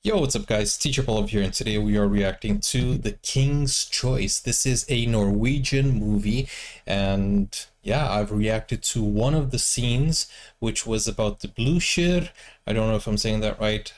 Yo, what's up guys, Teacher Paul here, and today we are reacting to The King's Choice. This is a Norwegian movie, and yeah, I've reacted to one of the scenes, which was about the Blucher. I don't know if I'm saying that right.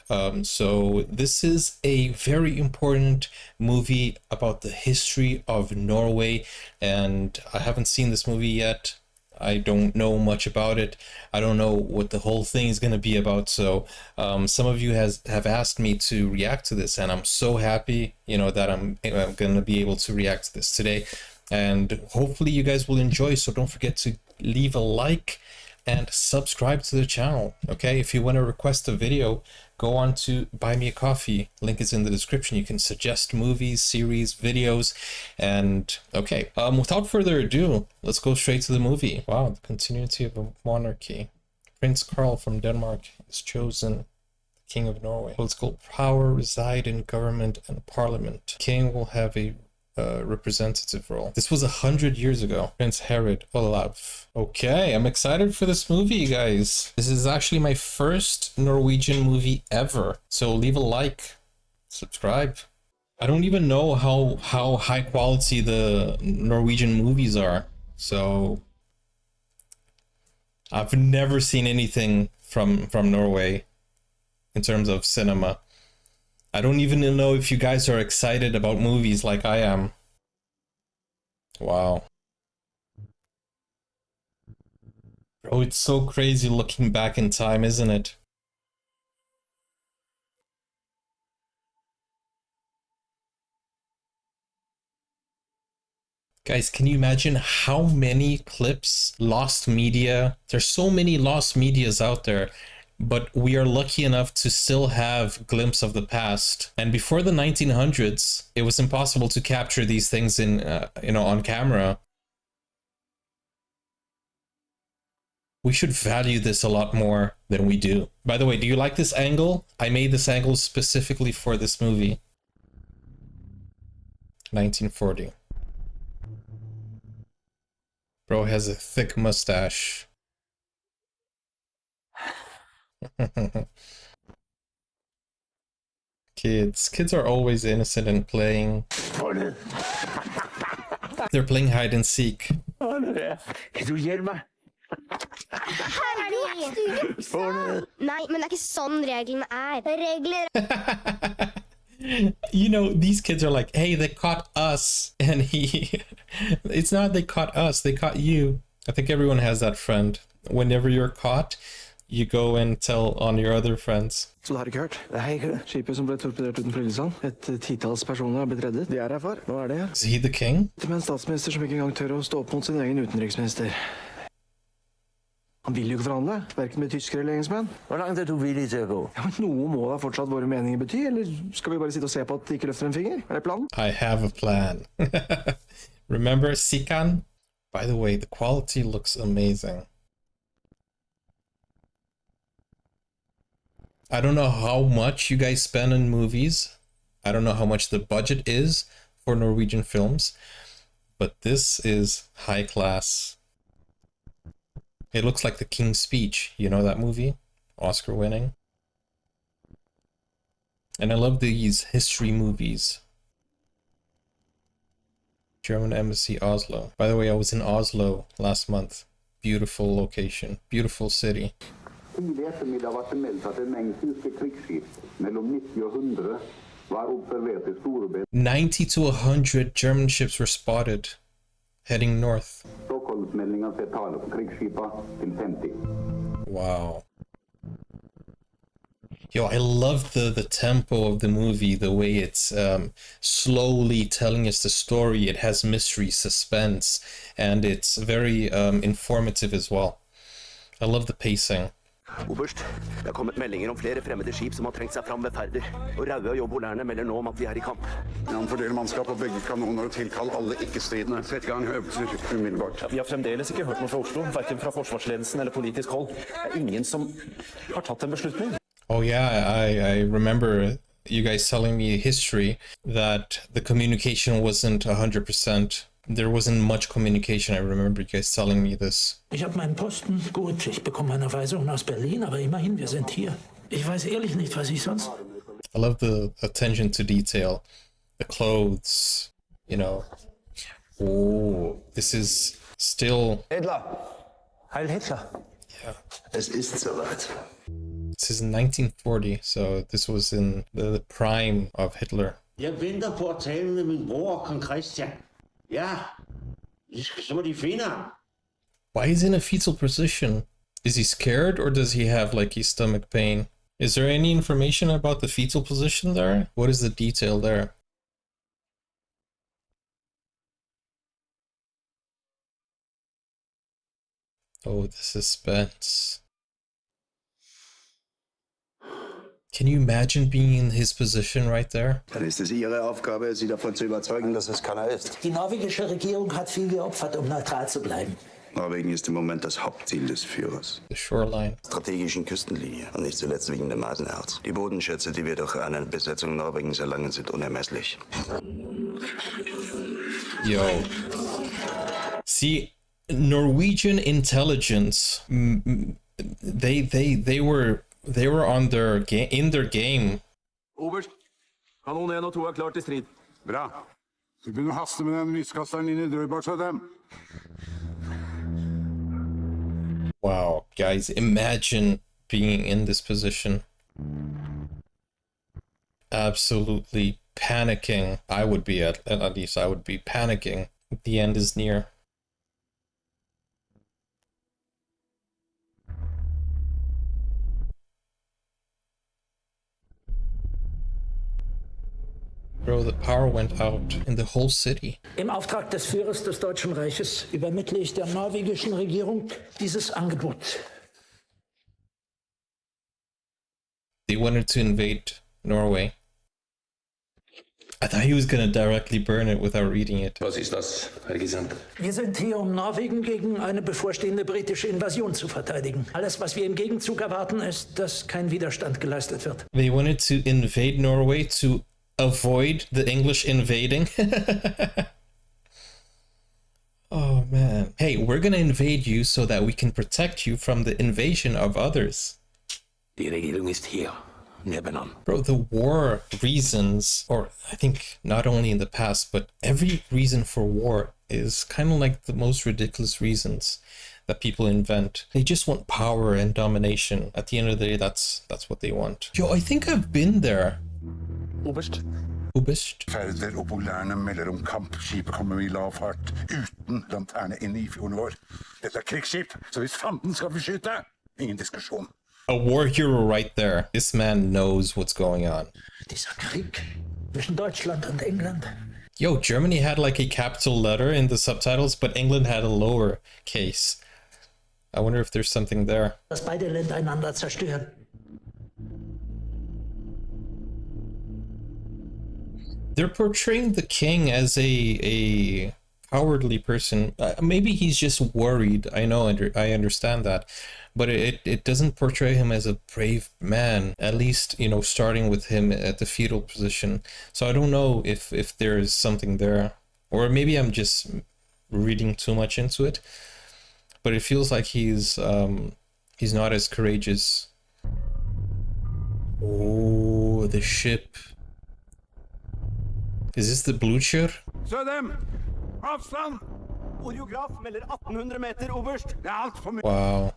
So this is a very important movie about the history of Norway, and I haven't seen this movie yet. I don't know much about it. I don't know what the whole thing is going to be about. So some of you have asked me to react to this, and I'm so happy, that I'm going to be able to react to this today. And hopefully you guys will enjoy. So don't forget to leave a like and subscribe to the channel. Okay, if you want to request a video, go on to Buy Me a Coffee. Link is in the description. You can suggest movies, series, videos. And okay, without further ado, let's go straight to the movie. Wow, the continuity of a monarchy. Prince Carl from Denmark is chosen King of Norway. Political power reside in government and parliament. King will have a representative role. This was 100 years ago. Prince Harald Olav. Okay, I'm excited for this movie, guys. This is actually my first Norwegian movie ever. So leave a like, subscribe. I don't even know how high quality the Norwegian movies are. So I've never seen anything from Norway in terms of cinema. I don't even know if you guys are excited about movies like I am. Wow. Bro, it's so crazy looking back in time, isn't it? Guys, can you imagine how many clips, lost media? There's so many lost medias out there. But we are lucky enough to still have glimpse of the past. And before the 1900s, it was impossible to capture these things in, on camera. We should value this a lot more than we do. By the way, do you like this angle? I made this angle specifically for this movie. 1940. Bro has a thick mustache. Kids are always innocent and playing. They're playing hide and seek. Nei, men det ikke sånn reglene Regler. These kids are like, hey, they caught us. And it's not they caught us, they caught you. I think everyone has that friend. Whenever you're caught, you go and tell on your other friends. Så du har ikke hørt? Nei, ikke det. Skipet som ble torpedert utenfor Lillesand. Et titalls personer har blitt reddet. De er her, far. Nå er det. Is he the king? Det med en statsminister som ikke engang tør å stå opp mot sin egen utenriksminister. Han vil jo ikke forhandle, hverken med tyskere eller engelskmenn. Hvor langt er du villig til å gå? Ja, men noe må da fortsatt våre meninger bety, eller skal vi bare sitte og se på at de ikke løfter en finger? Er det planen? I have a plan. Remember Sikan? By the way, the quality looks amazing. I don't know how much you guys spend on movies. I don't know how much the budget is for Norwegian films, but this is high class. It looks like The King's Speech. You know that movie? Oscar winning. And I love these history movies. German Embassy, Oslo. By the way, I was in Oslo last month. Beautiful location. Beautiful city. 90 to 100 German ships were spotted heading north. Wow. Yo, I love the tempo of the movie, the way it's slowly telling us the story. It has mystery, suspense, and it's very informative as well. I love the pacing. Oberst, det har kommet meldinger om flere fremmede skip som har trengt seg fram ved ferder. Og Raue og jobbolærene melder nå om at de er i kamp. Han fordeler mannskap på begge kanoner og tilkaller alle ikke-stridende. Sett i gang øvelser umiddelbart. Vi har fremdeles ikke hørt noe fra Oslo, hverken fra forsvarsledelsen eller politisk hold. Det er ingen som har tatt en beslutning. Oh yeah, I remember you guys telling me history that the communication wasn't 100%. There wasn't much communication. I remember you guys telling me this. Ich habe meinen Posten. Gut, ich bekomme eine Weisung aus Berlin, aber immerhin, wir sind hier. Ich weiß ehrlich nicht, was ich sonst... I love the attention to detail. The clothes, you know. Oh, this is still... Hitler! Heil Hitler! Yeah. Es ist soweit. This is 1940, so this was in the prime of Hitler. Jeg venter på at tale med min bror, kong Christian. Ja, så må de finde ham. Why is he in a fetal position? Is he scared or does he have like his stomach pain? Is there any information about the fetal position there? What is the detail there? Oh, the suspense. Can you imagine being in his position right there? Dann ist es Ihre Aufgabe, Sie davon zu überzeugen, dass es keiner ist. Die norwegische Regierung hat viel geopfert, um neutral zu bleiben. Norwegen ist im Moment das Hauptziel des Führers. The shoreline. Strategischen Küstenlinie und nicht zuletzt wegen dem Masenerz. Die Bodenschätze, die wir durch eine Besetzung Norwegens erlangen, sind unermesslich. Yo. See, Norwegian intelligence, they were on their in their game. Oberst, kanon 1 og 2 er klar til strid. Bra. Så begynner å haste med den lyskasteren inn i drøybak for dem. Wow, guys, imagine being in this position. Absolutely panicking. I would be at least I would be panicking. The end is near. Bro, the power went out in the whole city. Im Auftrag des Führers des Deutschen Reiches übermittle ich der norwegischen Regierung dieses Angebot. They wanted to invade Norway. I thought he was gonna directly burn it without reading it. Was ist das, Herr Gesandter? Wir sind hier, um Norwegen gegen eine bevorstehende britische Invasion zu verteidigen. Alles, was wir im Gegenzug erwarten, ist, dass kein Widerstand geleistet wird. They wanted to invade Norway to avoid the English invading. Oh man. Hey, we're gonna invade you so that we can protect you from the invasion of others. Die Regierung ist hier, nebenan. Bro, the war reasons, or I think not only in the past, but every reason for war is kind of like the most ridiculous reasons that people invent. They just want power and domination. At the end of the day, that's what they want. Yo, I think I've been there. Oberst. Oberst. Ferder og polærene melder om kamp. Skipet kommer i lav fart, uten lanterne inn i fjorden vår. Dette er krigsskip, så hvis fanden skal vi skyte, ingen diskusjon. A war hero right there. This man knows what's going on. Dieser Krieg zwischen Deutschland und England. Yo, Germany had like a capital letter in the subtitles, but England had a lower case. I wonder if there's something there. Dass beide Länder einander zerstören. They're portraying the king as a cowardly person. Maybe he's just worried. I know, I understand that, but it doesn't portray him as a brave man. At least, you know, starting with him at the fetal position. So I don't know if there is something there, or maybe I'm just reading too much into it. But it feels like he's not as courageous. Oh, the ship. Is this the Blucher? Så dem! Avstand! Oreograf melder 1800 meter, oberst. Det er alt for mye. Wow.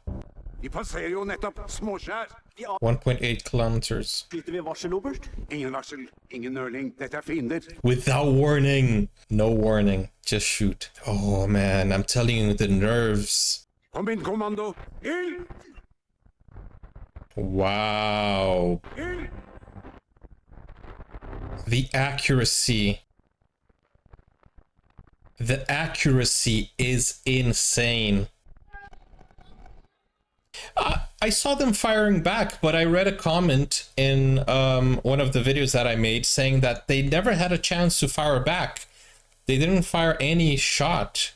De passerer jo nettopp småskjær. 1.8 kilometers. Flyter vi varsel, oberst? Ingen varsel, ingen nøling. Dette er fiender. Without warning. No warning. Just shoot. Oh man, I'm telling you, the nerves. Kom inn, kommando. Ild! Wow. Ild! The accuracy. The accuracy is insane. I saw them firing back, but I read a comment in one of the videos that I made saying that they never had a chance to fire back. They didn't fire any shot.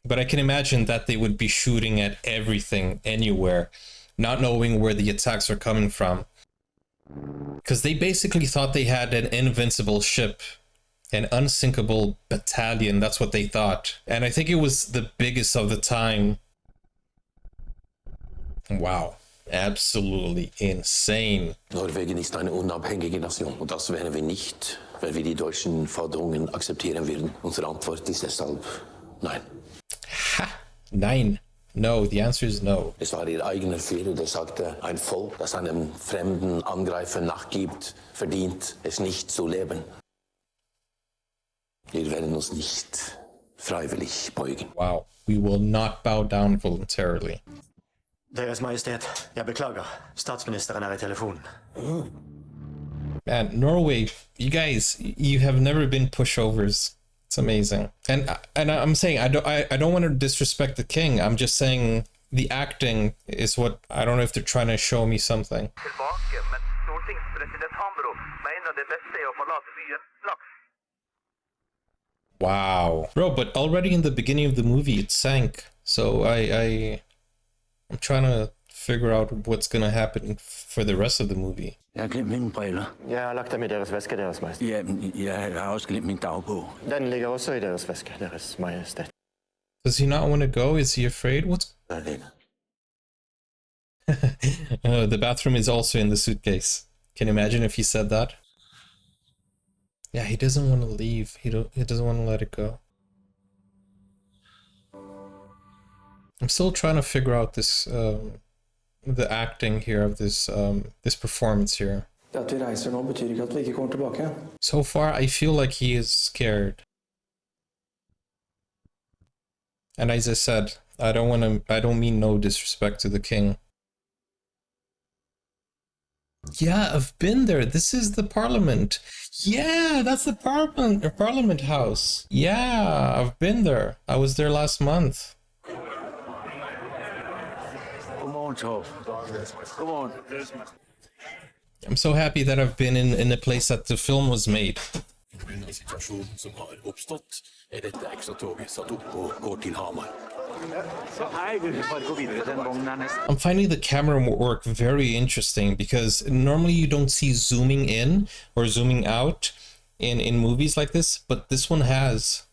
But I can imagine that they would be shooting at everything, anywhere, not knowing where the attacks are coming from. Because they basically thought they had an invincible ship, an unsinkable battalion. That's what they thought. And I think it was the biggest of the time. Wow. Absolutely insane. Norwegen ist eine unabhängige Nation und das wären wir nicht, wenn wir die deutschen Forderungen akzeptieren würden. Unsere Antwort ist deshalb nein. Ha! Nein. No, the answer is no. Es war ihr eigener Fehler, der sagte, ein Volk, das einem fremden Angreifer nachgibt, verdient es nicht zu leben. Wir werden uns nicht freiwillig beugen. Wow. We will not bow down voluntarily. Deres Majestet, jeg beklager. Statsministeren er i telefonen. Man, Norway, you guys, you have never been pushovers. It's amazing. And I'm saying I don't want to disrespect the king. I'm just saying the acting is what I don't know if they're trying to show me something. Wow. Bro, but already in the beginning of the movie it sank. So I'm trying to figure out what's gonna happen for the rest of the movie. Jeg har glemt mine briller. Jeg har lagt dem i deres væske, Deres Majestet. Ja, jeg har også glemt min dagbog. Den ligger også i deres væske, Deres Majestet. Does he not want to go? Is he afraid? What's... The bathroom is also in the suitcase. Can you imagine if he said that? Yeah, he doesn't want to leave. He doesn't want to let it go. I'm still trying to figure out this the acting here of this this performance here. At vi reiser nå betyr ikke at vi ikke kommer tilbake igjen. So far, I feel like he is scared. And as I said, I don't mean no disrespect to the king. Yeah, I've been there. This is the parliament. Yeah, that's the parliament house. Yeah, I've been there. I was there last month. Come on, Tom. Come on. I'm so happy that I've been in a place that the film was made. En situasjon som har oppstått, dette ekstra toget satt opp og går til Hamar. I'm finding the camera work very interesting because normally you don't see zooming in or zooming out in movies like this, but this one has.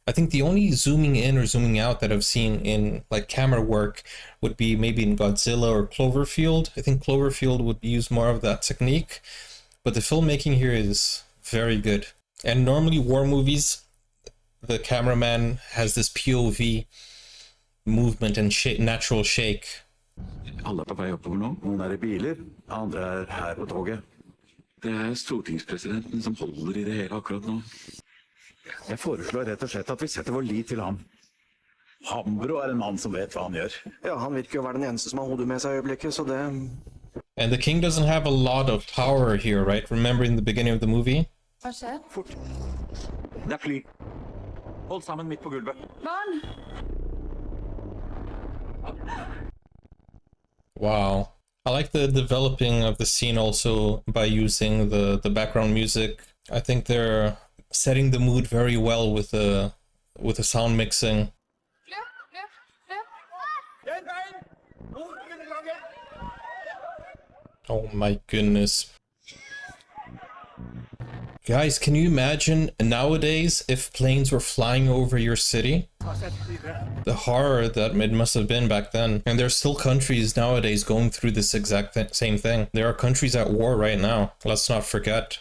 I think the only zooming in or zooming out that I've seen in like camera work would be maybe in Godzilla or Cloverfield. I think Cloverfield would use more of that technique, but the filmmaking here is very good. And normally war movies, the cameraman has this POV movement and natural shake. Alle er på vei oppover nå. Noen er i biler, andre er her på toget. Det er stortingspresidenten som holder i det hele akkurat nå. Jeg foreslår rett og slett at vi setter vår lit til ham. Hambro er en mann som vet hva han gjør. Ja, han virker jo å være den eneste som har hodet med seg i øyeblikket, så det... And the king doesn't have a lot of power here, right? Remember in the beginning of the movie? Hva skjer? Fort. Det er fly. Hold sammen midt på gulvet. Barn! Wow. I like the developing of the scene also by using the background music. I think they're setting the mood very well with the sound mixing. Oh my goodness. Guys, can you imagine nowadays if planes were flying over your city? The horror that it must have been back then. And there's still countries nowadays going through this exact same thing. There are countries at war right now. Let's not forget.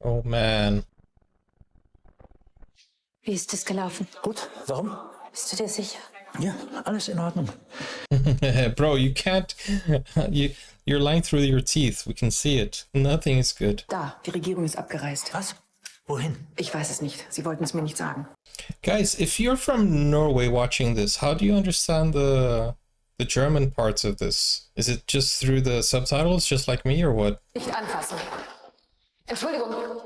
Oh man. Wie ist es gelaufen? Gut, warum? Bist du dir sicher? Ja, alles in Ordnung. Bro, you can't... You're lying through your teeth. We can see it. Nothing is good. Da, die Regierung ist abgereist. Was? Wohin? Ich weiß es nicht. Sie wollten es mir nicht sagen. Guys, if you're from Norway watching this, how do you understand the German parts of this? Is it just through the subtitles, just like me, or what? Nicht anfassen. Entschuldigung.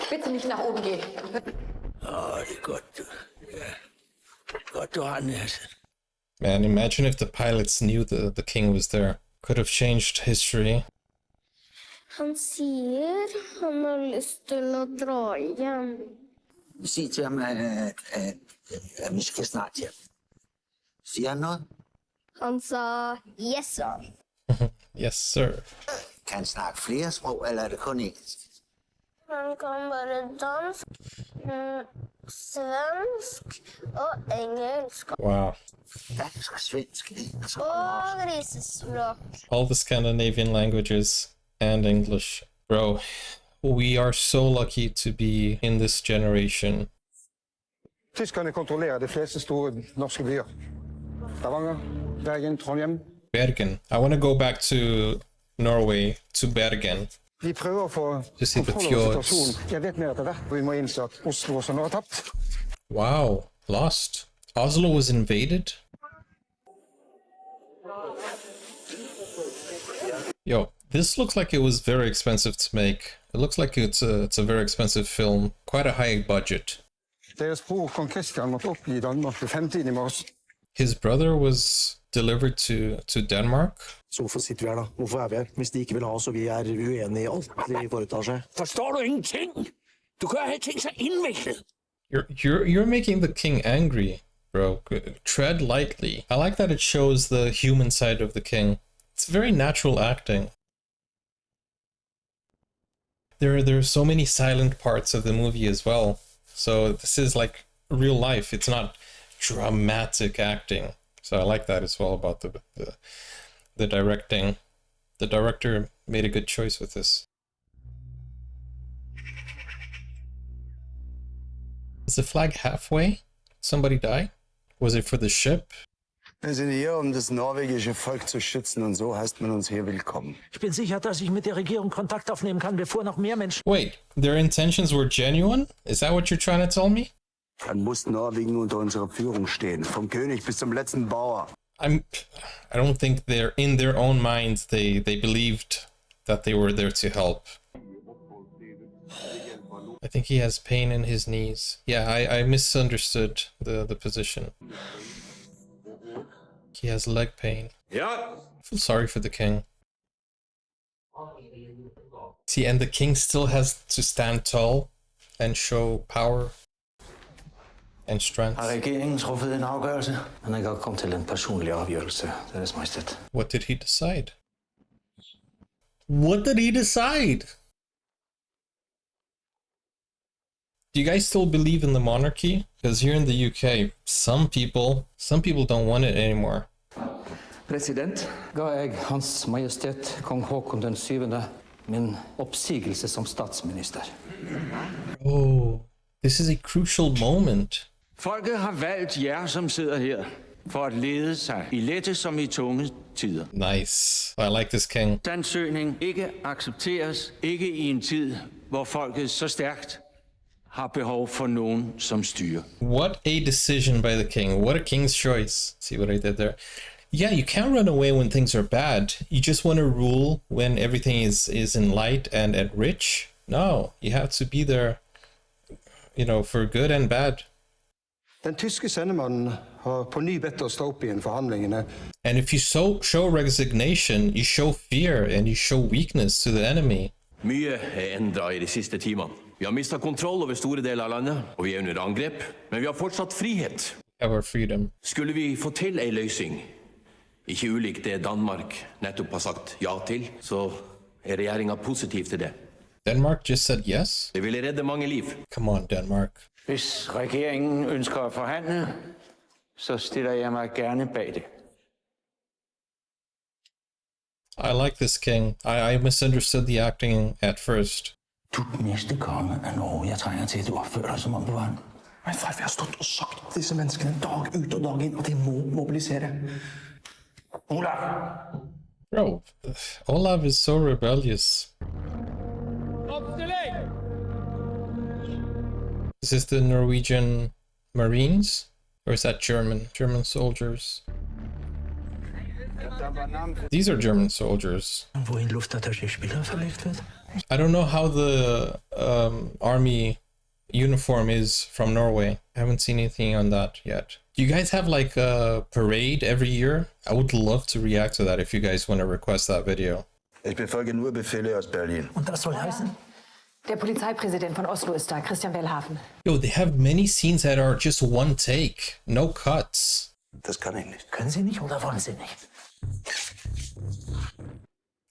Bitte nicht nach oben gehen. Ja, det er godt. Ja. Godt, du har den her. Man, imagine if the pilots knew the king was there. Could have changed history. Han sier han har lyst til å dra hjem. Sig til ham, at vi skal snart hjem. Siger han noget? Han sa yes, sir. Yes, sir. Kan han snakke flere sprog, eller er det kun engelsk? Han kan bare dansk, svensk og engelsk. Wow. Dansk, svensk, engelsk Og grisespråk. All the Scandinavian languages and English. Bro, we are so lucky to be in this generation. Tyskerne kontrollerer de fleste store norske byer. Stavanger, Bergen, Trondheim. Bergen. I want to go back to Norway, to Bergen. Vi prøver å få To see the kontroll over fjords. situasjonen. Jeg vet mer etter hvert. Vi må innse at Oslo også nå har tapt. Wow, lost. Oslo was invaded? Yo, this looks like it was very expensive to make. It looks like it's a very expensive film. Quite a high budget. Deres bror kong Christian måtte oppgi Danmark ved 5-tiden i morges. His brother was delivered to Denmark? Så hvorfor sitter vi her da? Hvorfor er vi her? Hvis de ikke vil ha oss, og vi er uenige i alt de foretar seg. Forstår du ingenting? Du gør have ting så indviklet. You're making the king angry, bro. Tread lightly. I like that it shows the human side of the king. It's very natural acting. There are so many silent parts of the movie as well. So this is like real life. It's not dramatic acting. So I like that as well about the directing. The director made a good choice with this. Is the flag halfway? Somebody die? Was it for the ship? Wir sind hier, um das norwegische Volk zu schützen, und so heißt man uns hier willkommen. Ich bin sicher, dass ich mit der Regierung Kontakt aufnehmen kann, bevor noch mehr Menschen... Wait, their intentions were genuine? Is that what you're trying to tell me? Dann muss Norwegen unter unserer Führung stehen, vom König bis zum letzten Bauer. I don't think they're in their own minds. They believed that they were there to help. I think he has pain in his knees. Yeah, I misunderstood the position. He has leg pain. Yeah. I feel sorry for the king. See, and the king still has to stand tall and show power and strength. Har regeringen truffet en afgørelse? Han er godt kommet til en personlig afgørelse, Deres Majestet. What did he decide? What did he decide? Do you guys still believe in the monarchy? Because here in the UK, some people don't want it anymore. President, ga jeg Hans Majestet Kong Håkon den 7. min oppsigelse som statsminister. Oh, this is a crucial moment. Folket har valgt jer, som sidder her, for at lede sig i lette som i tunge tider. Nice. I like this king. Ansøgning ikke accepteres, ikke i en tid, hvor folket så stærkt har behov for nogen som styrer. What a decision by the king. What a king's choice. See what I did there? Yeah, you can't run away when things are bad. You just want to rule when everything is in light and rich. No, you have to be there, you know, for good and bad. Den tyske sendemannen har på ny bedt oss stå opp igjen forhandlingene. And if you show resignation, you show fear and you show weakness to the enemy. Mye er endret i de siste timene. Vi har mistet kontroll over store deler av landet, og vi er under angrep, men vi har fortsatt frihet. Our freedom. Skulle vi få til en løsning, ikke ulikt det Danmark nettopp har sagt ja til, så er regjeringen positiv til det. Denmark just said yes? Det ville redde mange liv. Come on, Denmark. Hvis regeringen ønsker at forhandle, så stiller jeg mig gerne bag det. I like this king. I misunderstood the acting at first. Du er den næste konge af Norge. Jeg trænger til, at du opfører dig, som om du var en. Men Freif, jeg har stått og sagt til disse menneskene dag ut og dag inn, at de må mobilisere. Olav! Bro, Olav is so rebellious. Is this the Norwegian Marines? Or is that German soldiers? These are German soldiers. I don't know how the army uniform is from Norway. I haven't seen anything on that yet. Do you guys have like a parade every year? I would love to react to that if you guys want to request that video. Ich befolge nur Befehle aus Berlin. Und das soll heißen? Der Polizeipräsident von Oslo ist da, Christian Wellhafen. Yo, they have many scenes that are just one take. No cuts. Das kann ich nicht. Können Sie nicht oder wollen Sie nicht?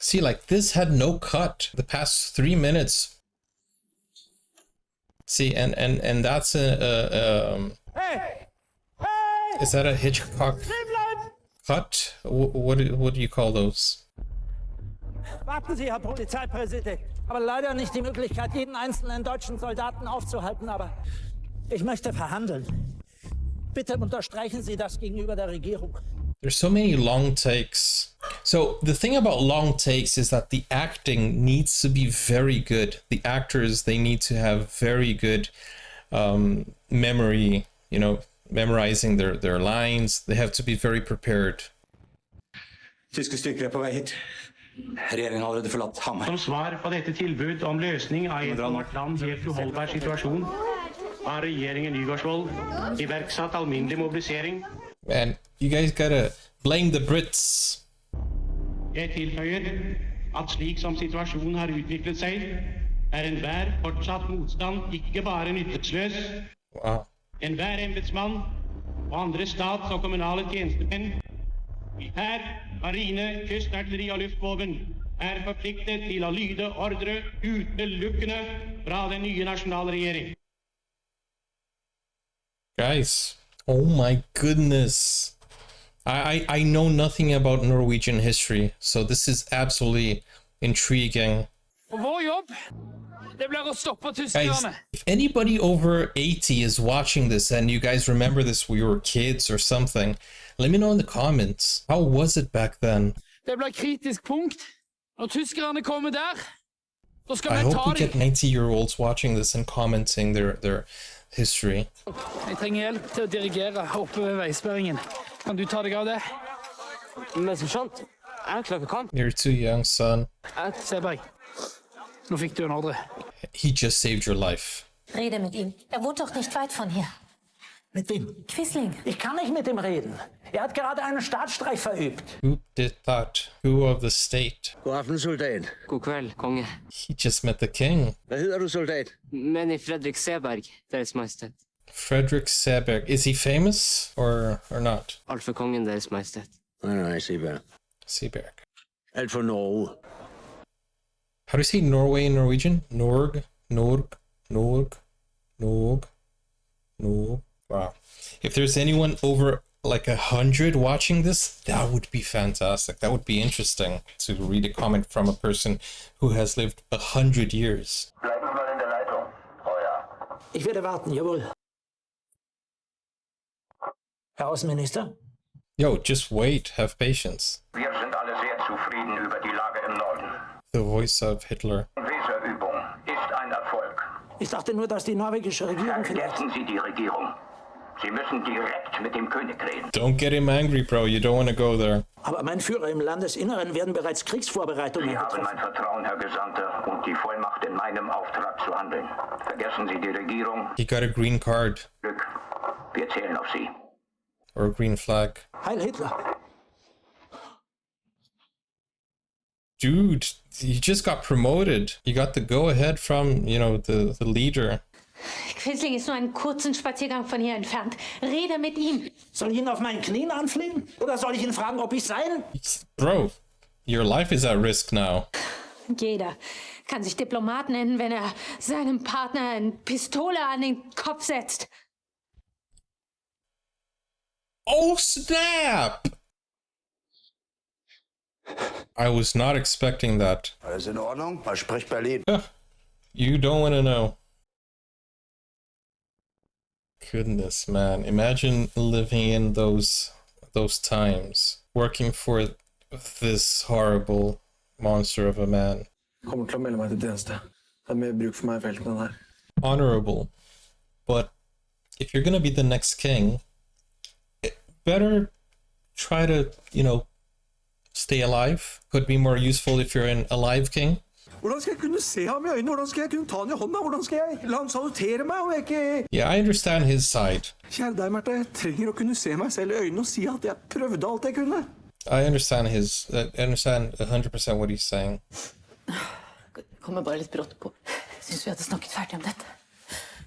See, like this had no cut. The past 3 minutes. See, and that's is that a Hitchcock cut? What do you call those? Warten Sie, Herr Polizeipräsident. Aber leider nicht die Möglichkeit, jeden einzelnen deutschen Soldaten aufzuhalten, aber ich möchte verhandeln. Bitte unterstreichen Sie das gegenüber der Regierung. There's so many long takes. So the thing about long takes is that the acting needs to be very good. The actors, they need to have very good memory, you know, memorizing their lines. They have to be very prepared. Tyske styrker er på vei hit. Regjeringen har allerede forlatt Hammer. Som svar på dette tilbud om løsning av en for vårt land helt uholdbar situasjon, har regjeringen Nygaardsvold iverksatt alminnelig mobilisering. Man, you guys gotta blame the Brits. Jeg tilføyer at slik som situasjonen har utviklet seg, er enhver fortsatt motstand ikke bare nytteløs. Wow. Enhver embedsmann og andre stats- og kommunale tjenestemenn, militær, marine, kystartilleri og luftvåpen, er forpliktet til å lyde ordre utelukkende fra den nye nasjonale regjering. Guys, oh my goodness. I know nothing about Norwegian history, so this is absolutely intriguing. Guys, if anybody over 80 is watching this and you guys remember this when you were kids or something, let me know in the comments. How was it back then? Det blir kritisk punkt. Når tyskerne kommer der, så skal I vi hope ta we get dem. 90-year-olds watching this and commenting their history. Jeg trenger hjelp til å dirigere oppe ved veisperringen. Kan du ta deg av det? Men som skjønt, jeg klarer ikke kamp. You're too young, son. Seberg, nå fikk du en ordre. He just saved your life. Rede mit ihm. Er wohnt doch nicht weit von hier. Mit wem? Quisling. Ich kann nicht mit ihm reden. Er hat gerade einen Staatsstreich verübt. Who did that? Who of the state? God aften, soldat. God kveld, konge. He just met the king. Hvad hedder du, soldat? Menny Fredrik Seberg, Deres Majestet. Fredrik Seberg. Is he famous or not? Alt for kongen, Deres Majestet. Nej, Seberg. Seberg. Alt for Norge. How do you say Norway in Norwegian? Norg. Wow. If there's anyone over like 100 watching this, that would be fantastic. That would be interesting to read a comment from a person who has lived 100 years. Ich werde warten, jawohl. Herr Außenminister? Yo, just wait. Have patience. Wir sind alle sehr zufrieden über die Lage im Norden. The voice of Hitler. Die Weserübung ist ein Erfolg. Ich dachte nur, dass die norwegische Regierung Vergessen Sie die Regierung. Sie müssen direkt mit dem König reden. Don't get him angry, bro. You don't want to go there. Aber mein Führer im Landesinneren werden bereits Kriegsvorbereitungen Sie haben mein Vertrauen, Herr Gesandter, und die Vollmacht in meinem Auftrag zu handeln. Vergessen Sie die Regierung. He got a green card. Glück. Wir zählen auf Sie. Or a green flag. Heil Hitler. Dude, he just got promoted. He got the go-ahead from, you know, the leader. Quisling ist nur einen kurzen Spaziergang von hier entfernt. Rede mit ihm. Soll ich ihn auf meinen Knien anflehen? Oder soll ich ihn fragen, ob ich sein? Bro, your life is at risk now. Jeder kann sich Diplomat nennen, wenn er seinem Partner eine Pistole an den Kopf setzt. Oh, snap! I was not expecting that. Alles in Ordnung? Was spricht Berlin? You don't want to know. Goodness, man. Imagine living in those times. Working for this horrible monster of a man. Kommer til å melde meg til tjeneste. Det er mer bruk for meg i felten enn her. Honorable. But if you're gonna be the next king, better try to, you know, stay alive. Could be more useful if you're an alive king. Hvordan skal jeg kunne se ham i øynene? Hvordan skal jeg kunne ta han i hånda? Hvordan skal jeg la han salutere meg om jeg ikke... Yeah, I understand his side. Kjære deg, Märtha, jeg trenger å kunne se meg selv i øynene og si at jeg prøvde alt jeg kunne. I understand 100% what he's saying. Det kommer bare litt brått på. Jeg synes vi hadde snakket ferdig om dette.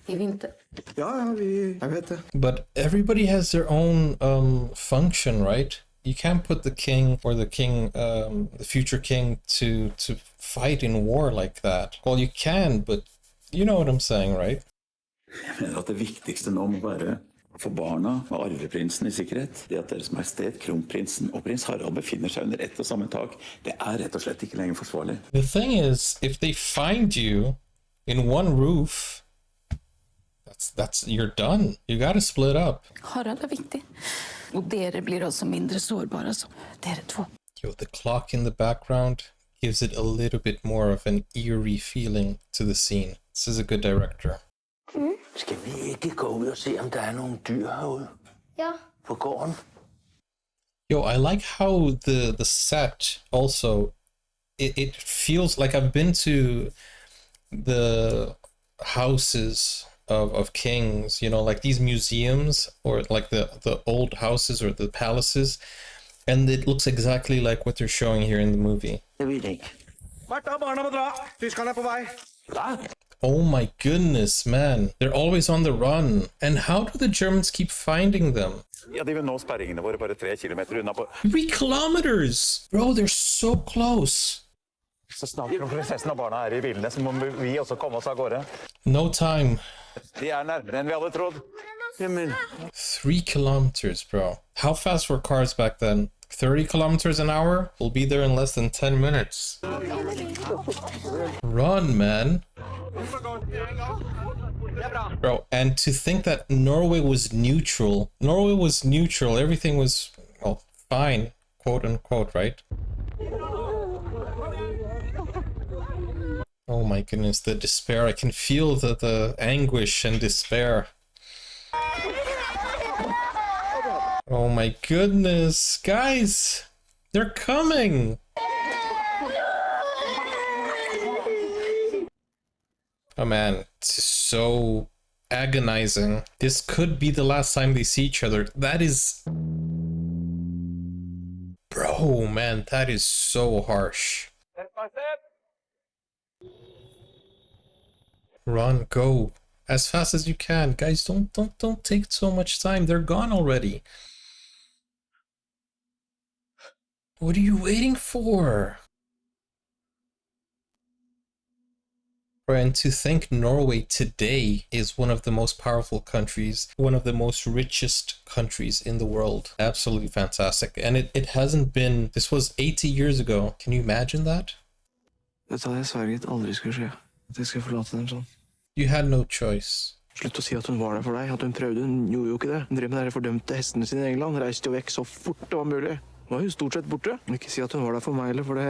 I vinter. Ja, jeg vet det. But everybody has their own function, right? You can't put the king or the future king to fight in war like that. Well, you can, but you know what I'm saying, right? Jeg mener at det viktigste nå må være for barna og arveprinsen i sikkerhet. Det at Deres Majestet, kronprinsen og prins Harald befinner seg under ett og samme tak, det rett og slett ikke lenger forsvarlig. The thing is, if they find you in one roof, that's you're done. You gotta split up. Harald viktig. Og dere blir også mindre sårbare, så dere to. Yo, the clock in the background gives it a little bit more of an eerie feeling to the scene. This is a good director. Skal vi ikke gå ud og se, om der nogle dyr herude? Ja. På gården? Yo, I like how the set also, it feels like I've been to the houses of kings, you know, like these museums or like the old houses or the palaces, and it looks exactly like what they're showing here in the movie. Jeg ved ikke. Martha, barna må dra. Tyskerne på vei. Oh my goodness, man. They're always on the run. And how do the Germans keep finding them? Ja, de vil nå sperringene våre bare 3 kilometer unna på... 3 kilometers! Bro, they're so close. Så snart prinsessen og barna i bilene, så må vi også komme oss av gårde. No time. De nærmere enn vi hadde trodd. 3 kilometers, bro. How fast were cars back then? 30 kilometers an hour? We'll be there in less than 10 minutes. Run, man. Bro, and to think that Norway was neutral. Norway was neutral. Everything was, well, fine, quote unquote, right? Oh my goodness, the despair. I can feel the anguish and despair. Oh my goodness, guys, they're coming. Oh man, this is so agonizing. This could be the last time they see each other. That is... Bro, man, that is so harsh. Run, go. As fast as you can. Guys, don't take so much time. They're gone already. What are you waiting for? And to think Norway today is one of the most powerful countries, one of the most richest countries in the world. Absolutely fantastic. And it hasn't been, this was 80 years ago. Can you imagine that? Dette hadde jeg sverget aldri skulle skje. At jeg skulle forlate dem sånn. You had no choice. Slutt å si at hun var der for deg, at hun prøvde. Hun gjorde jo ikke det. Hun drev med de fordømte hestene sine i England, reiste jo vekk så fort det var mulig. Nå er hun stort sett borte. Ikke si at hun var der for meg, eller for det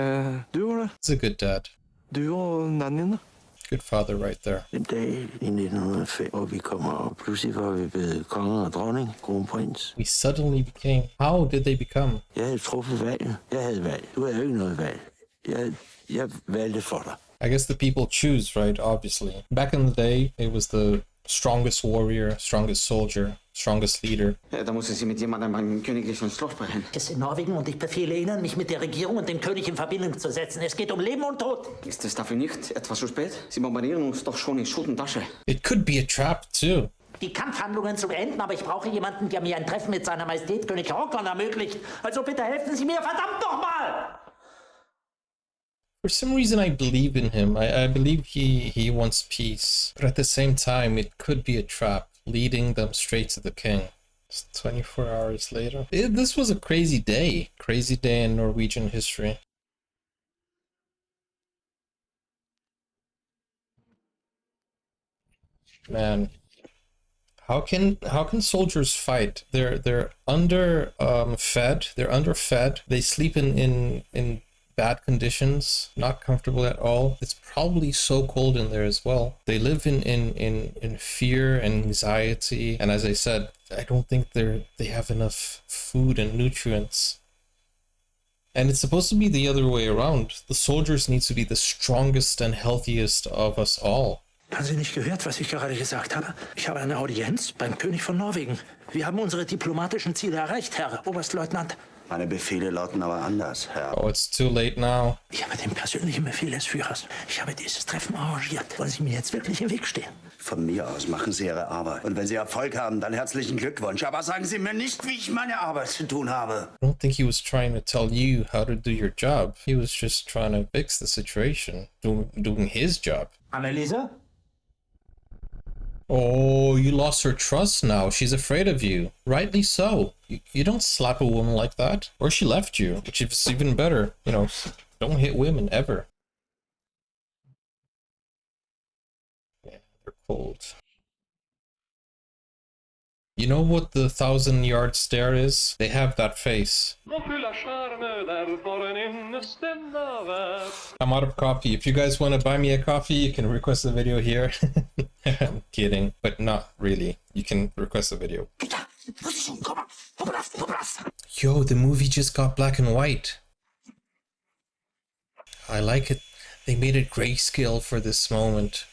du var det. It's a good dad. Du og nannyen, da. Good father right there. En dag i 1905, hvor vi kommer op, pludselig var vi blevet konge og dronning, kronprins. We suddenly became... How did they become? Jeg havde truffet valget. Jeg havde valg. Du havde jo ikke noget valg. Jeg valgte for dig. I guess the people choose, right? Obviously. Back in the day, it was the strongest warrior, strongest soldier, strongest leader. Da muss Sie mit jemandem beim königlichen Schloss sprechen. Es ist in Norwegen und ich befehle Ihnen, mich mit der Regierung und dem König in Verbindung zu setzen. Es geht um Leben und Tod. Ist es dafür nicht etwas zu spät? Sie bombardieren uns doch schon in Schutt und Asche. It could be a trap, too. Die Kampfhandlungen zu beenden, aber ich brauche jemanden, der mir ein Treffen mit seiner Majestät König Håkon ermöglicht. Also bitte helfen Sie mir, verdammt nochmal! For some reason, I believe in him. I believe he wants peace. But at the same time, it could be a trap, leading them straight to the king. It's 24 hours later. This was a crazy day. Crazy day in Norwegian history. Man. How can soldiers fight? They're under fed. They're underfed. They sleep in bad conditions, not comfortable at all. It's probably so cold in there as well. They live in fear and anxiety. And as I said, I don't think they have enough food and nutrients. And it's supposed to be the other way around. The soldiers need to be the strongest and healthiest of us all. Haben Sie nicht gehört, was ich gerade gesagt habe? Ich habe eine Audienz beim König von Norwegen. Wir haben unsere diplomatischen Ziele erreicht, Herr Oberstleutnant. Meine Befehle lauten aber anders, Herr. Oh, it's too late now. Ich habe den persönlichen Befehl des Führers. Ich habe dieses Treffen arrangiert. Wollen Sie mir jetzt wirklich im Weg stehen? Von mir aus machen Sie Ihre Arbeit. Und wenn Sie Erfolg haben, dann herzlichen Glückwunsch. Aber sagen Sie mir nicht, wie ich meine Arbeit zu tun habe. I don't think he was trying to tell you how to do your job. He was just trying to fix the situation, doing his job. Anneliese? Oh, you lost her trust now. She's afraid of you. Rightly so. You don't slap a woman like that. Or she left you, which is even better. You know, don't hit women ever. Yeah, they're cold. You know what the 1,000-yard stare is? They have that face. I'm out of coffee. If you guys want to buy me a coffee, you can request a video here. I'm kidding, but not really. You can request a video. Yo, the movie just got black and white. I like it. They made it grayscale for this moment.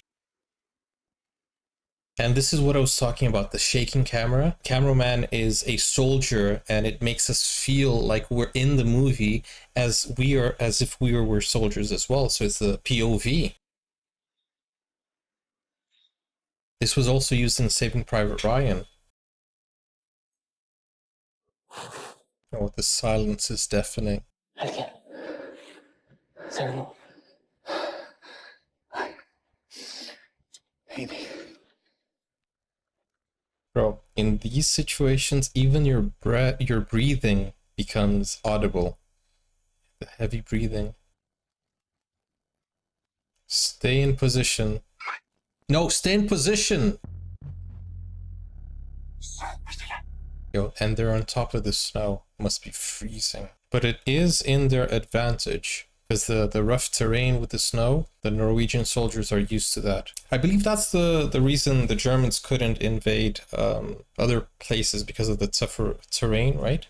And this is what I was talking about, the shaking camera. Cameraman is a soldier, and it makes us feel like we're in the movie as if we were soldiers as well. So it's the POV. This was also used in Saving Private Ryan. Oh, the silence is deafening. Bro, in these situations, even your breathing becomes audible. The heavy breathing. Stay in position. No, stay in position! Yo, and they're on top of the snow. Must be freezing. But it is in their advantage. Because the rough terrain with the snow, the Norwegian soldiers are used to that. I believe that's the reason the Germans couldn't invade other places, because of the tougher terrain, right?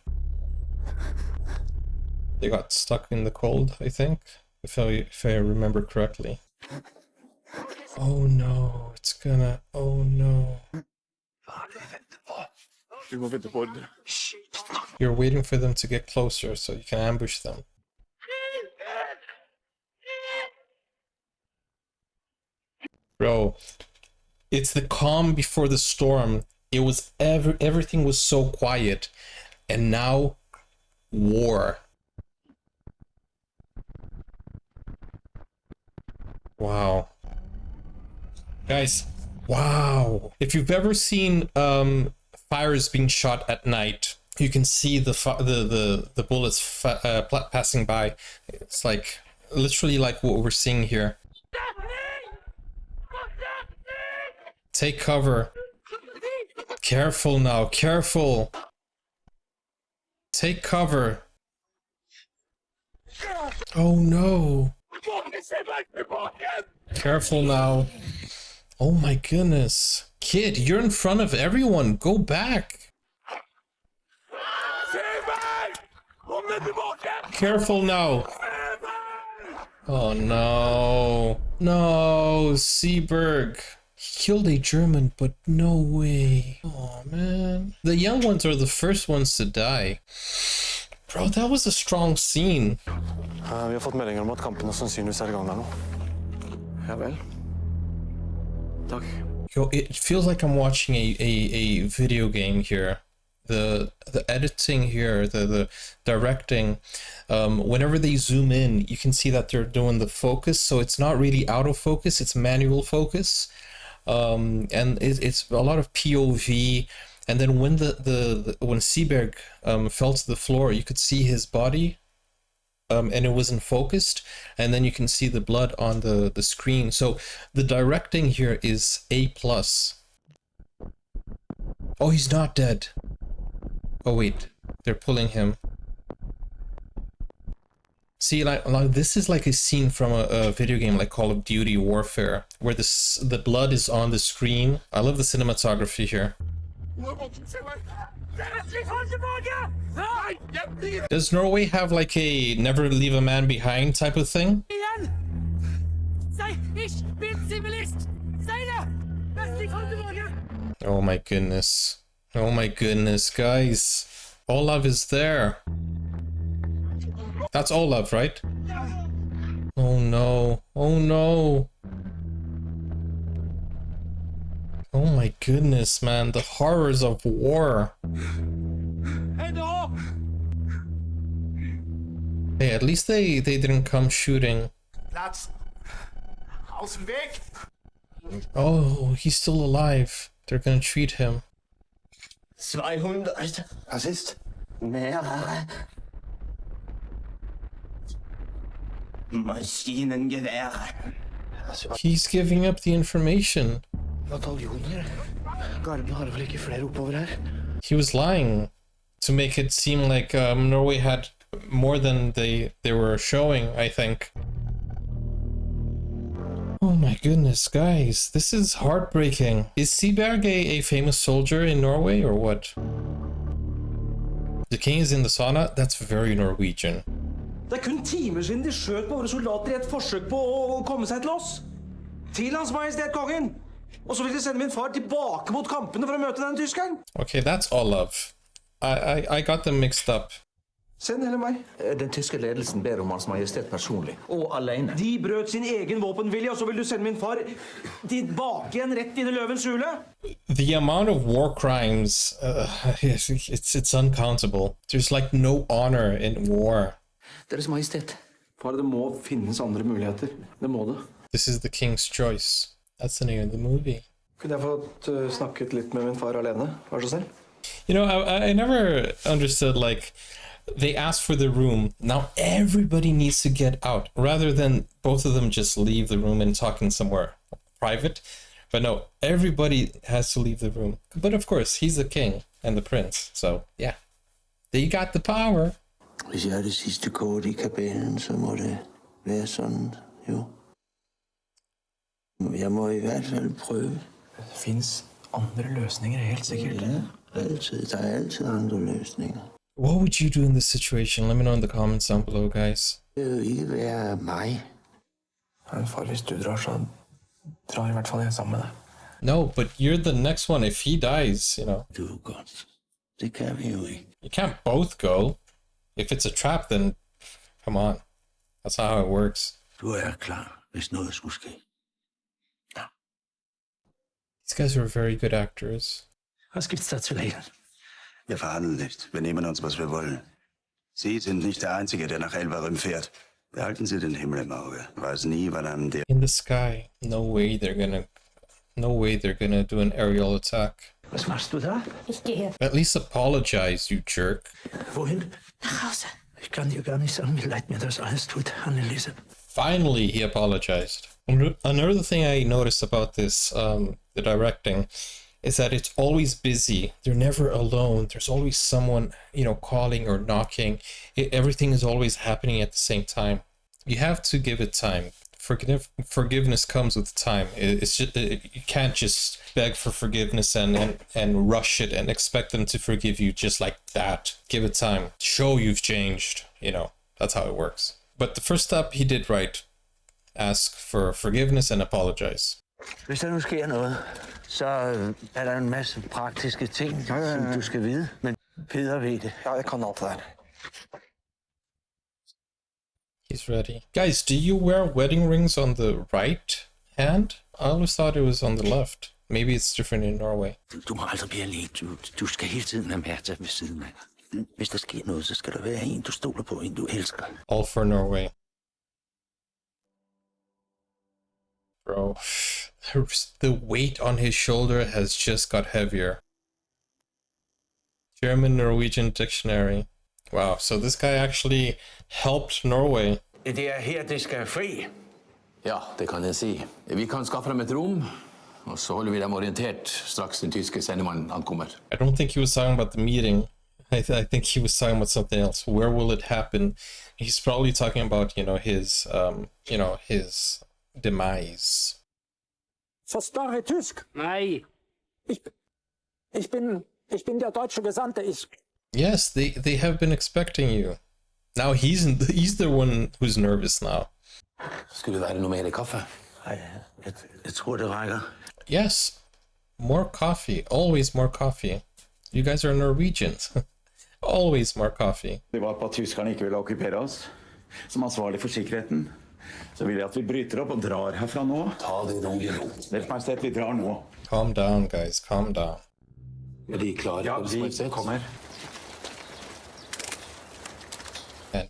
They got stuck in the cold, I think, if I remember correctly. Oh no, it's gonna... Oh no. You're waiting for them to get closer so you can ambush them. Bro, it's the calm before the storm. It was everything was so quiet, and now war. Wow. Guys, wow. If you've ever seen fires being shot at night, you can see the bullets passing by. It's like literally like what we're seeing here. Take cover. Careful now, careful. Take cover. Oh no. Careful now. Oh my goodness. Kid, you're in front of everyone. Go back. Careful now. Oh no. No, Seaberg. He killed a German, but no way. Oh man. The young ones are the first ones to die. Bro, that was a strong scene. Vi har fått meldinger om at kampene sannsynligvis er I gang der nå. Ja vel. Takk. Yo, it feels like I'm watching a video game here. The editing here, the directing, whenever they zoom in, you can see that they're doing the focus, so it's not really out of focus, it's manual focus. And it's a lot of POV, and then when when Seaberg fell to the floor, you could see his body, and it wasn't focused, and then you can see the blood on the screen. So the directing here is A+. Oh, he's not dead. Oh wait, they're pulling him. See, like this is like a scene from a video game like Call of Duty Warfare, where the blood is on the screen. I love the cinematography here. Does Norway have like a never leave a man behind type of thing? Oh my goodness. Oh my goodness, guys. Olav is there. That's Olav, right? Oh no. Oh no. Oh my goodness, man. The horrors of war. Hey, at least they didn't come shooting. Platz. Aus dem Weg. Oh, he's still alive. They're gonna treat him. 200. Was ist? Mehrere. Maschinengewehre. He's giving up the information. Bataljoner? Garden har vel ikke flere oppover her? He was lying to make it seem like Norway had more than they were showing, I think. Oh my goodness, guys, this is heartbreaking. Is Seaberg a famous soldier in Norway or what? The king is in the sauna? That's very Norwegian. Det kun timer siden de skjøt på våre soldater i et forsøk på å komme seg til oss. Til Hans Majestet Kongen. Og så vil de sende min far tilbake mot kampene for å møte den tyskeren. Okay, that's all love. I got them mixed up. Send hele meg. Den tyske ledelsen ber om Hans Majestet personlig, og alene. De brøt sin egen våpenvilje, og så vil du sende min far tilbake igjen rett inn i løvens hule? The amount of war crimes, it's uncountable. There's like no honor in war. Deres Majestet. Far, det må finnes andre muligheter. Det må det. This is the king's choice. That's the name of the movie. Kunne jeg fått snakket litt med min far alene? Vær så snill. You know, I never understood, like, they asked for the room. Now everybody needs to get out, rather than both of them just leave the room and talking somewhere private. But no, everybody has to leave the room. But of course, he's the king and the prince, so yeah. They got the power. Hvis jeg er det sidste kort i kabinen, så må det være sådan, jo. Jeg må i hvert fald prøve. Det finnes andre løsninger, helt sikkert. Ja, altid. Der er altid andre løsninger. What would you do in this situation? Let me know in the comments down below, guys. Det vil jo ikke være mig. Men far, hvis du drar, så drar i hvert fall jeg sammen med deg. No, but you're the next one. If he dies, you know. Du er godt. Det kan vi jo ikke. You can't both go. If it's a trap, then come on. That's not how it works. Du er klar, hvis noget skulle ske. Ja. These guys are very good actors. Was gibt's da zu reden? Wir verhandeln nicht. Wir nehmen uns, was wir wollen. Sie sind nicht der Einzige, der nach Elverum fährt. Behalten Sie den Himmel im Auge. Weiß nie, wann einem der... In the sky. No way they're gonna do an aerial attack. Was machst du da? Ich gehe. At least apologize, you jerk. Wohin? Nach Hause. Ich kann dir gar nicht sagen, wie leid mir das alles tut, Anneliese. Finally, he apologized. Another thing I noticed about this, the directing, is that it's always busy. They're never alone. There's always someone, you know, calling or knocking. Everything is always happening at the same time. You have to give it time. Forgiveness comes with time. It's just, you can't just beg for forgiveness and rush it and expect them to forgive you just like that. Give it time. Show you've changed. You know, that's how it works. But the first step he did right. Ask for forgiveness and apologize. Hvis der nu sker noget, så er der en masse praktiske ting, som du skal vide. Men Peter ved det. Ja, jeg kan alt det der. He's ready. Guys, do you wear wedding rings on the right hand? I always thought it was on the left. Maybe it's different in Norway. Du må aldrig blive alene. Du skal hele tiden have Märtha ved siden af. Hvis der sker noget, så skal der være en, du stoler på, en du elsker. All for Norway. Bro, the weight on his shoulder has just got heavier. German-Norwegian dictionary. Wow, so this guy actually helped Norway. Det er her, det skal fri. Ja, det kan jeg si. Vi kan skaffe dem et rom, og så holder vi dem orientert straks den tyske sendemannen ankommer. I don't think he was talking about the meeting. I think he was talking about something else. Where will it happen? He's probably talking about, his demise. Verstehe Tysk? Nein. Ich bin der deutsche Gesandte. Yes, they have been expecting you. Now he's the one who's nervous now. Skulle det være noe mer i kaffe? Jeg tror det rækker. Yes, more coffee. Always more coffee. You guys are Norwegians. Always more coffee. Det var på at tyskerne ikke ville okkupere oss. Som ansvarlig for sikkerheten, så vil jeg at vi bryter opp og drar herfra nå. Ta det rolig. Deres Majestet, vi drar nå. Calm down, guys. Calm down. Er de klare? Ja, vi kommer. And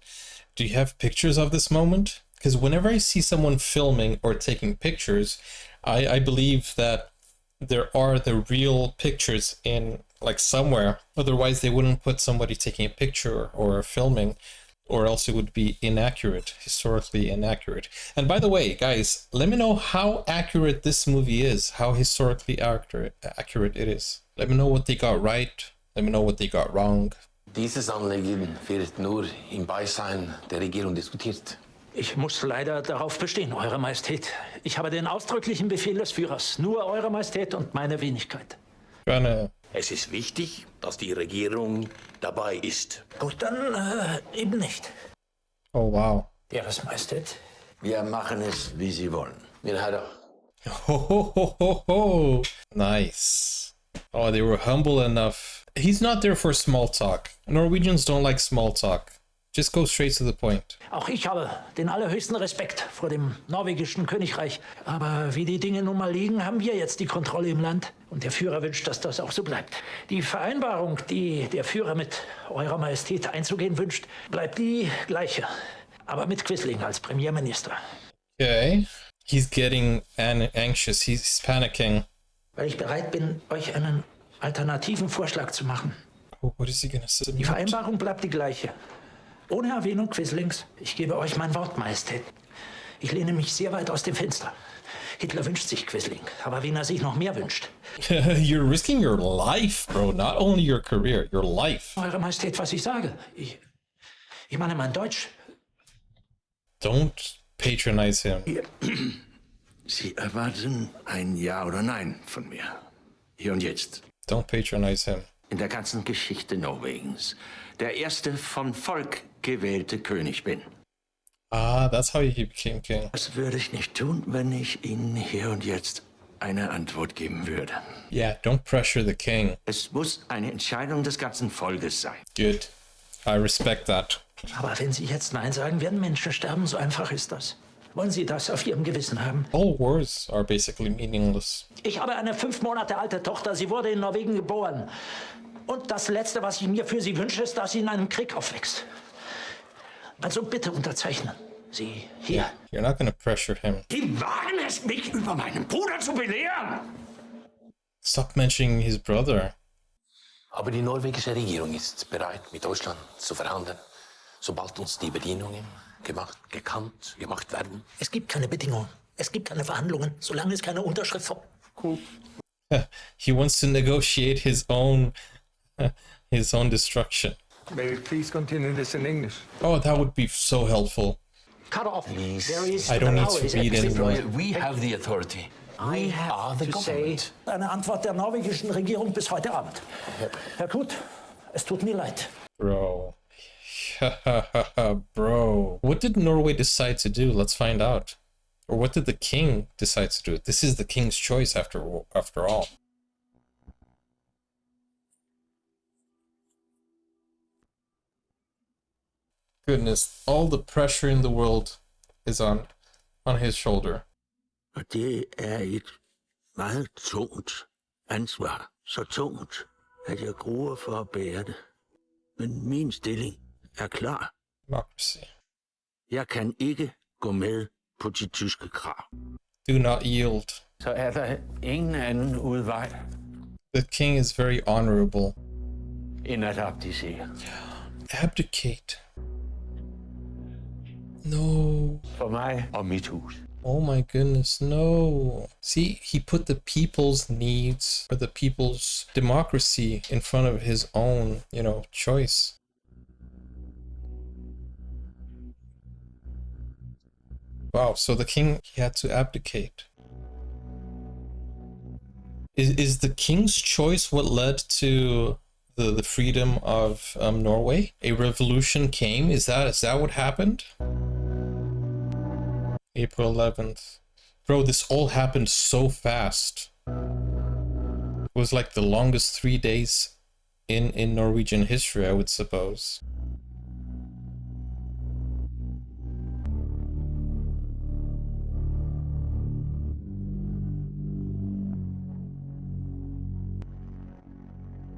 do you have pictures of this moment? Because whenever I see someone filming or taking pictures, I believe that there are the real pictures in like somewhere. Otherwise, they wouldn't put somebody taking a picture or filming, or else it would be inaccurate, historically inaccurate. And by the way, guys, let me know how accurate this movie is, how historically accurate it is. Let me know what they got right. Let me know what they got wrong. Dieses Anliegen wird nur im Beisein der Regierung diskutiert. Ich muss leider darauf bestehen, Eure Majestät. Ich habe den ausdrücklichen Befehl des Führers. Nur Eure Majestät und meine Wenigkeit. Gerne. Es ist wichtig, dass die Regierung dabei ist. Gut, dann eben nicht. Oh, wow. Ihre Majestät. Wir machen es, wie Sie wollen. Meine Herren. Ho, ho, ho, ho, ho. Nice. Oh, they were humble enough. He's not there for small talk. Norwegians don't like small talk. Just go straight to the point. Auch ich habe den allerhöchsten Respekt vor dem norwegischen Königreich. Aber wie die Dinge nun mal liegen, haben wir jetzt die Kontrolle im Land. Und der Führer wünscht, dass das auch so bleibt. Die Vereinbarung, die der Führer mit Eurer Majestät einzugehen wünscht, bleibt die gleiche. Aber mit Quisling als Premierminister. Okay. He's getting anxious. He's panicking. Weil ich bereit bin, euch einen alternativen Vorschlag zu machen. Oh, what is he gonna say? Die Vereinbarung bleibt die gleiche. Ohne Erwähnung Quislings. Ich gebe euch mein Wort, Majestät. Ich lehne mich sehr weit aus dem Fenster. Hitler wünscht sich Quisling, aber wen er sich noch mehr wünscht. You're risking your life, bro. Not only your career, your life. Eure Majestät, was ich sage. Ich meine mein Deutsch. Don't patronize him. Sie erwarten ein Ja oder Nein von mir. Hier und jetzt. Don't patronize him. In der ganzen Geschichte Norwegens der erste vom Volk gewählte König bin. Ah, that's how he became king. Das würde ich nicht tun, wenn ich Ihnen hier und jetzt eine Antwort geben würde. Yeah, don't pressure the king. Es muss eine Entscheidung des ganzen Volkes sein. Good. I respect that. Aber wenn Sie jetzt Nein sagen, werden Menschen sterben. So einfach ist das. Wollen Sie das auf Ihrem Gewissen haben? All words are basically meaningless. Ich habe eine 5 Monate alte Tochter. Sie wurde in Norwegen geboren. Und das Letzte, was ich mir für sie wünsche, ist, dass sie in einem Krieg aufwächst. Also bitte unterzeichnen Sie hier. You're not gonna pressure him. Sie wagen es, mich über meinen Bruder zu belehren. Stop mentioning his brother. Aber die norwegische Regierung ist bereit, mit Deutschland zu verhandeln, sobald uns die Bedingungen gemacht werden. Es gibt keine Bedingungen. Es gibt keine Verhandlungen, solange es keine Unterschrift von... He wants to negotiate his own destruction. May we please continue this in English? Oh, that would be so helpful. Cut off. There is I don't need to read anymore. We have the authority. We are the government. Eine Antwort der norwegischen Regierung bis heute Abend. Herr Kut, es tut mir leid. Bro. Bro. What did Norway decide to do? Let's find out. Or what did the king decide to do? This is the king's choice after all. Goodness, all the pressure in the world is on his shoulder. Og det et meget tungt ansvar. Så tungt, at jeg gruer for at bære det. Men min stilling klar. Democracy. Jeg kan ikke gå med på de tyske krav. Do not yield. Så der ingen anden udvej. The king is very honorable. End at abdicere. Abdicate. No. For mig og mit hus. Oh my goodness, no. See, he put the people's needs or the people's democracy in front of his own, choice. Wow, so the king, he had to abdicate. Is the king's choice what led to the freedom of Norway? A revolution came? Is that what happened? April 11th. Bro, this all happened so fast. It was like the longest 3 days in Norwegian history, I would suppose.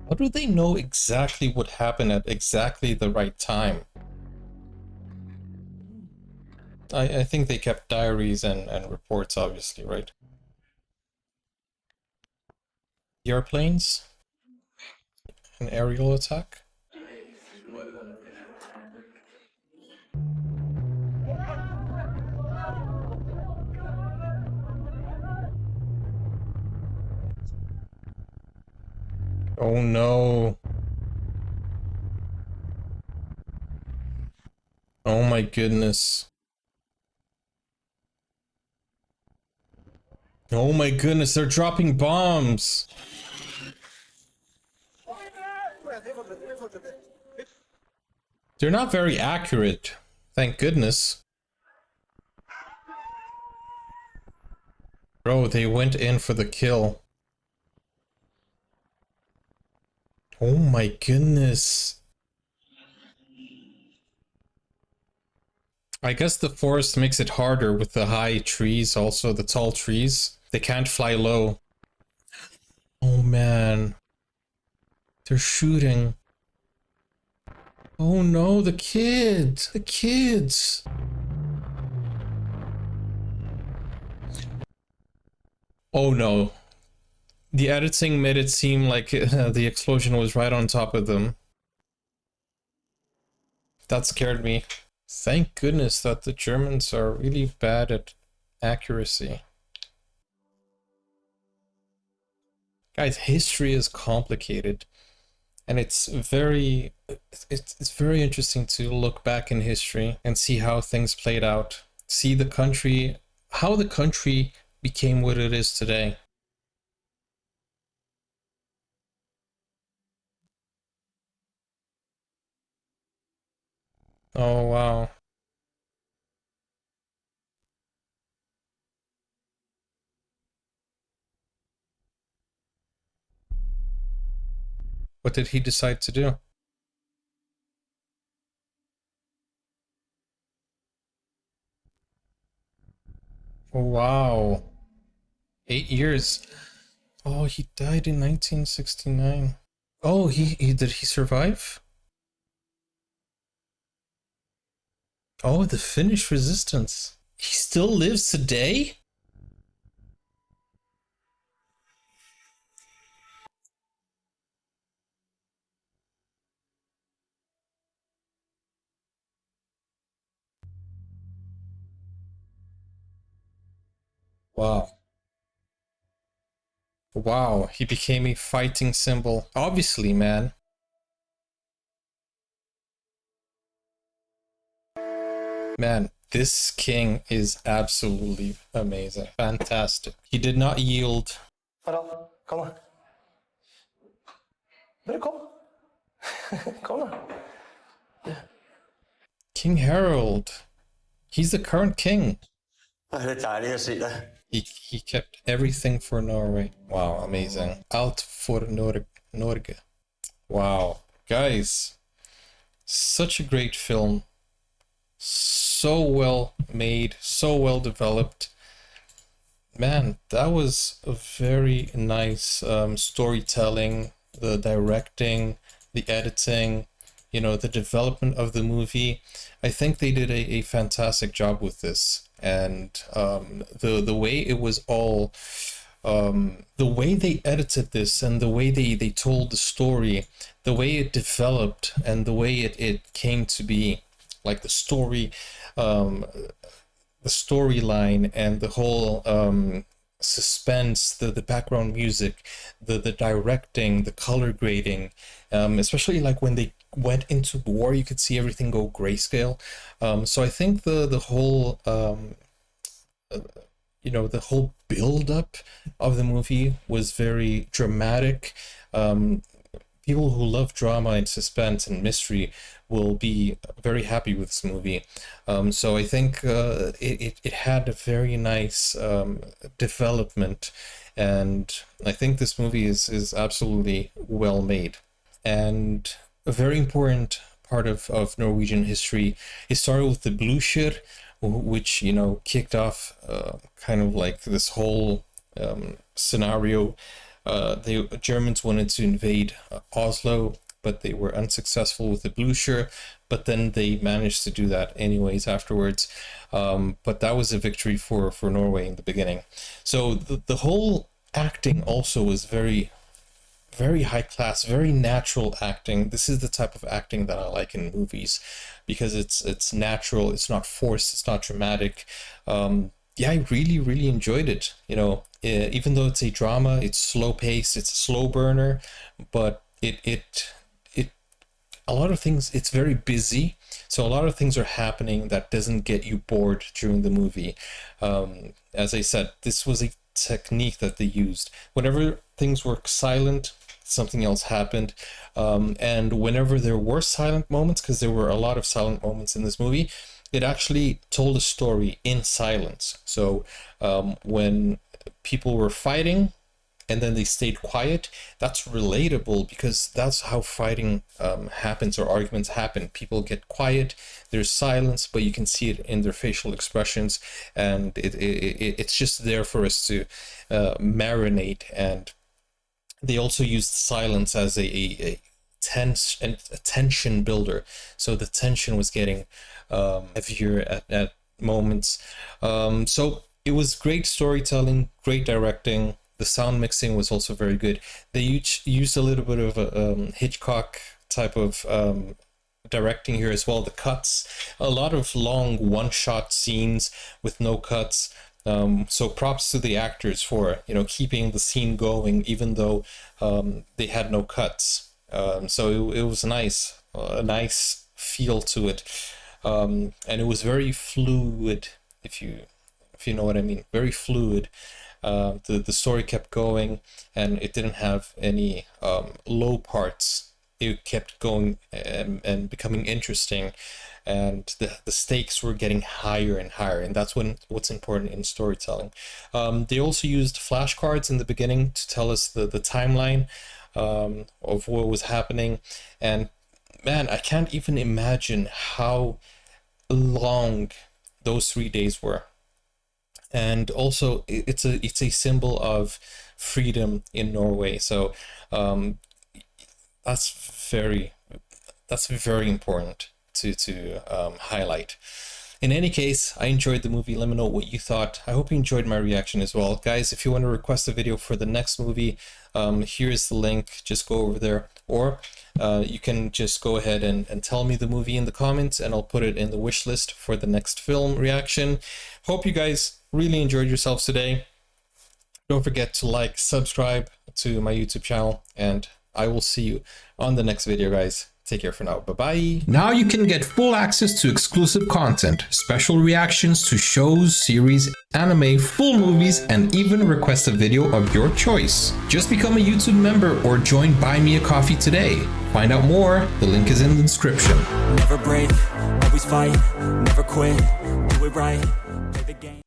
How do they know exactly what happened at exactly the right time? I think they kept diaries and reports, obviously, right? The airplanes? An aerial attack? Oh no. Oh my goodness. Oh my goodness, they're dropping bombs. They're not very accurate, thank goodness. Bro, they went in for the kill. Oh my goodness. I guess the forest makes it harder with the high trees, also the tall trees. They can't fly low. Oh man. They're shooting. Oh no, the kids! The kids! Oh no. The editing made it seem like the explosion was right on top of them. That scared me. Thank goodness that the Germans are really bad at accuracy. Guys, history is complicated. And it's very interesting to look back in history and see how things played out. See the country, how the country became what it is today. Oh wow. What did he decide to do? Oh, wow. 8 years. Oh, he died in 1969. Oh, he did he survive? Oh, the Finnish resistance. He still lives today? Wow. Wow, he became a fighting symbol. Obviously, man. Man, this king is absolutely amazing. Fantastic. He did not yield. Harald, kom da. Bare kom. Kom da. King Harold. He's the current king. He kept everything for Norway. Wow, amazing. Alt for Norge. Wow. Guys, such a great film. So well made, so well developed. Man, that was a very nice storytelling, the directing, the editing, you know, the development of the movie. I think they did a fantastic job with this. And the way it was all, the way they edited this and the way they told the story, the way it developed and the way it came to be, like the story, the storyline and the whole suspense, the background music, the directing, the color grading, especially like when they went into war, you could see everything go grayscale. So I think the whole you know, the whole build up of the movie was very dramatic. People who love drama and suspense and mystery will be very happy with this movie. So I think it had a very nice development, and I think this movie is absolutely well made. And a very important part of Norwegian history, it started with the Blucher, which, you know, kicked off kind of like this whole scenario. The Germans wanted to invade Oslo, but they were unsuccessful with the Blucher, but then they managed to do that anyways afterwards. But that was a victory for Norway in the beginning. So the whole acting also was very very high class, very natural acting. This is the type of acting that I like in movies, because it's natural, it's not forced, it's not dramatic. Yeah, I really enjoyed it. You know, even though it's a drama, it's slow paced, it's a slow burner, but it a lot of things, it's very busy, so a lot of things are happening that doesn't get you bored during the movie. As I said, this was a technique that they used. Whenever things were silent, something else happened, and whenever there were silent moments, because there were a lot of silent moments in this movie, it actually told a story in silence. So when people were fighting and then they stayed quiet, that's relatable, because that's how fighting happens, or arguments happen. People get quiet, there's silence, but you can see it in their facial expressions, and it's just there for us to marinate. And they also used silence as a tension builder, so the tension was getting heavier at moments. So it was great storytelling, great directing. The sound mixing was also very good. They used a little bit of a Hitchcock type of directing here as well. The cuts, a lot of long one-shot scenes with no cuts. So props to the actors for, you know, keeping the scene going even though they had no cuts. So it was nice, a nice feel to it, and it was very fluid, if you know what I mean. Very fluid. The story kept going, and it didn't have any low parts. It kept going and becoming interesting, and the stakes were getting higher and higher, and that's what's important in storytelling. They also used flashcards in the beginning to tell us the timeline of what was happening, and man, I can't even imagine how long those 3 days were. And also it's a symbol of freedom in Norway, so that's very important to highlight. In any case, I enjoyed the movie. Let me know what you thought. I hope you enjoyed my reaction as well. Guys, if you want to request a video for the next movie, here's the link. Just go over there, or you can just go ahead and tell me the movie in the comments, and I'll put it in the wish list for the next film reaction. Hope you guys really enjoyed yourselves today. Don't forget to like, subscribe to my YouTube channel, and I will see you on the next video, guys. Take care for now. Bye-bye. Now you can get full access to exclusive content, special reactions to shows, series, anime, full movies, and even request a video of your choice. Just become a YouTube member or join Buy Me a Coffee today. Find out more. The link is in the description. Never break, always fight, never quit, do it right, play the game.